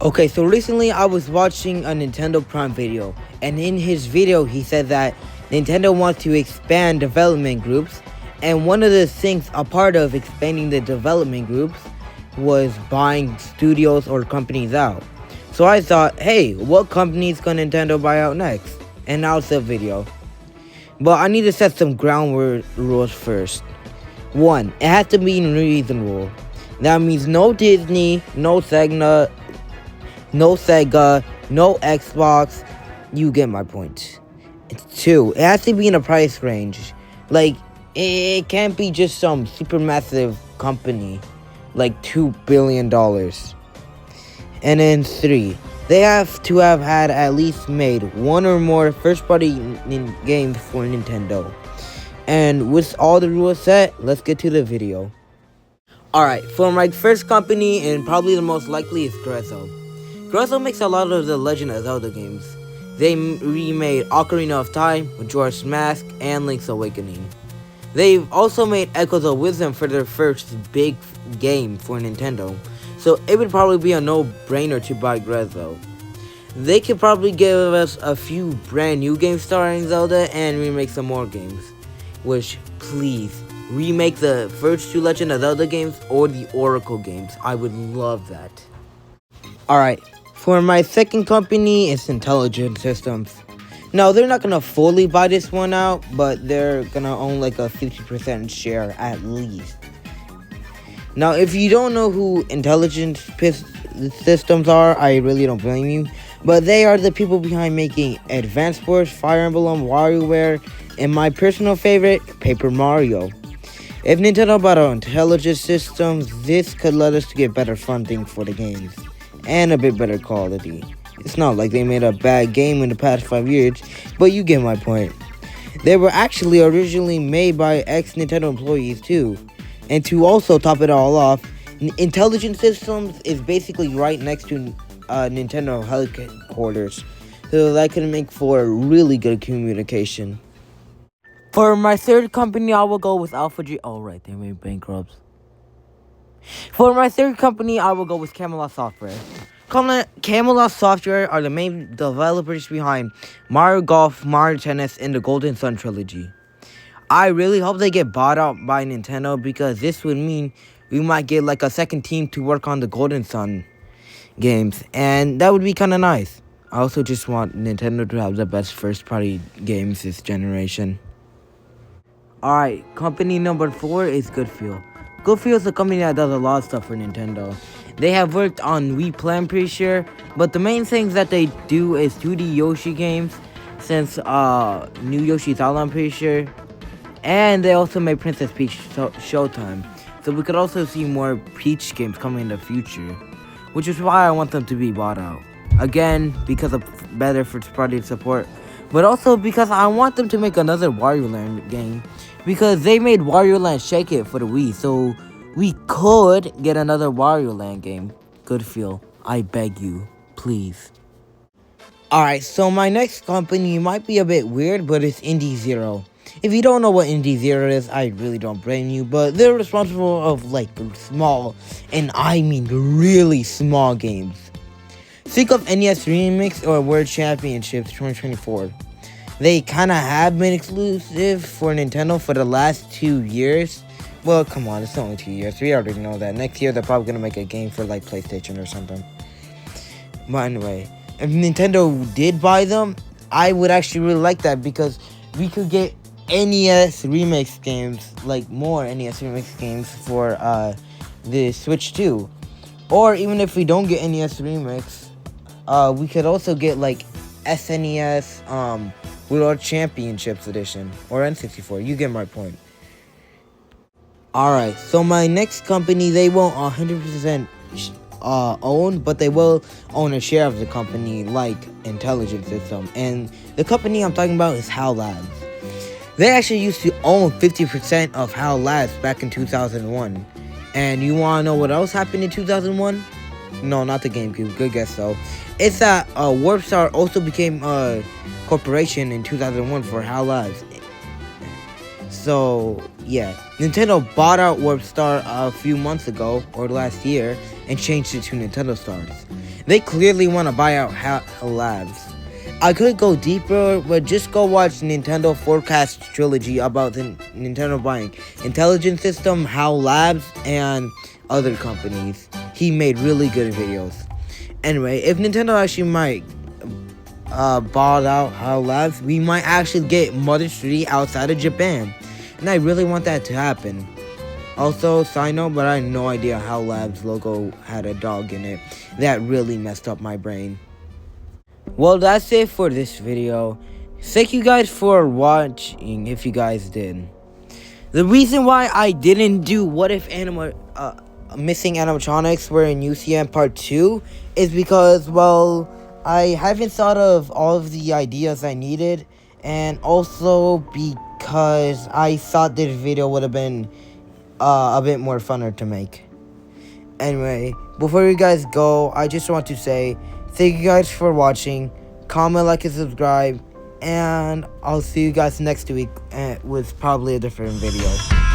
Okay, so recently I was watching a Nintendo Prime video, and in his video he said that Nintendo wants to expand development groups, and one of the things a part of expanding the development groups was buying studios or companies out. So I thought, hey, what companies can Nintendo buy out next? And now it's the video. But I need to set some ground rules first. 1. It has to be reasonable. That means no Disney, no Sega, no Xbox. You get my point. 2. It has to be in a price range. Like, it can't be just some super massive company, like $2 billion. And then 3. They have to have had at least made one or more first-party games for Nintendo. And with all the rules set, let's get to the video. Alright, for my first company, and probably the most likely, is Grezzo. Grezzo makes a lot of the Legend of Zelda games. They remade Ocarina of Time, Majora's Mask, and Link's Awakening. They've also made Echoes of Wisdom for their first big game for Nintendo, so it would probably be a no-brainer to buy Grezzo. They could probably give us a few brand new games starring Zelda and remake some more games. Which, please, remake the first 2 Legend of Zelda games or the Oracle games. I would love that. Alright, for my second company, it's Intelligent Systems. No, they're not gonna fully buy this one out, but they're gonna own like a 50% share at least. Now, if you don't know who Intelligent Systems are, I really don't blame you. But they are the people behind making Advance Wars, Fire Emblem, WarioWare, and my personal favorite, Paper Mario. If Nintendo bought out Intelligent Systems, this could let us get better funding for the games, and a bit better quality. It's not like they made a bad game in the past 5 years, but you get my point. They were actually originally made by ex-Nintendo employees too. And to also top it all off, Intelligent Systems is basically right next to Nintendo headquarters, so that can make for really good communication. For my third company, I will go with Alpha G. Oh, right, they made bankrupt. For my third company, I will go with Camelot Software. Camelot Software are the main developers behind Mario Golf, Mario Tennis, and the Golden Sun trilogy. I really hope they get bought out by Nintendo, because this would mean we might get like a second team to work on the Golden Sun games, and that would be kind of nice. I also just want Nintendo to have the best first-party games this generation. Alright, company number 4 is Goodfeel. Goodfeel is a company that does a lot of stuff for Nintendo. They have worked on Wii Play, I'm pretty sure, but the main things that they do is 2D Yoshi games, since New Yoshi's Island, I'm pretty sure. And they also made Princess Peach Showtime, so we could also see more Peach games coming in the future, which is why I want them to be bought out. Again, because of better first-party support, but also because I want them to make another Wario Land game, because they made Wario Land Shake It for the Wii, so we could get another Wario Land game. Goodfeel, I beg you, please. Alright, so my next company might be a bit weird, but it's Indie Zero. If you don't know what Indie Zero is, I really don't blame you, but they're responsible of like small, and I mean really small games. Think of NES Remix or World Championships 2024. They kind of have been exclusive for Nintendo for the last 2 years. Well, come on, it's only 2 years. We already know that. Next year, they're probably going to make a game for like PlayStation or something. But anyway, if Nintendo did buy them, I would actually really like that, because we could get NES Remix games, like more NES Remix games for the Switch too. Or even if we don't get NES Remix, we could also get like SNES World Championships Edition or N64. You get my point. Alright, so my next company, they won't 100% own, but they will own a share of the company, like Intelligent System. And the company I'm talking about is HAL Labs. They actually used to own 50% of HAL Labs back in 2001. And you want to know what else happened in 2001? No, not the GameCube. Good guess, though. It's that WarpStar also became a corporation in 2001 for HAL Labs. So, yeah. Nintendo bought out WarpStar a few months ago, or last year, and changed it to Nintendo Stars. They clearly want to buy out HAL Labs. I could go deeper, but just go watch Nintendo Forecast Trilogy about the Nintendo buying Intelligent System, HAL Labs, and other companies. He made really good videos. Anyway, if Nintendo actually might bought out HAL Labs, we might actually get Mother 3 outside of Japan. And I really want that to happen. Also, side note, but I had no idea HAL Labs logo had a dog in it. That really messed up my brain. Well, that's it for this video. Thank you guys for watching, if you guys did. The reason why I didn't do What If Missing Animatronics were in UCM Part 2 is because, well, I haven't thought of all of the ideas I needed, and also because I thought this video would have been a bit more funner to make. Anyway, before you guys go, I just want to say thank you guys for watching. Comment, like, and subscribe, and I'll see you guys next week with probably a different video.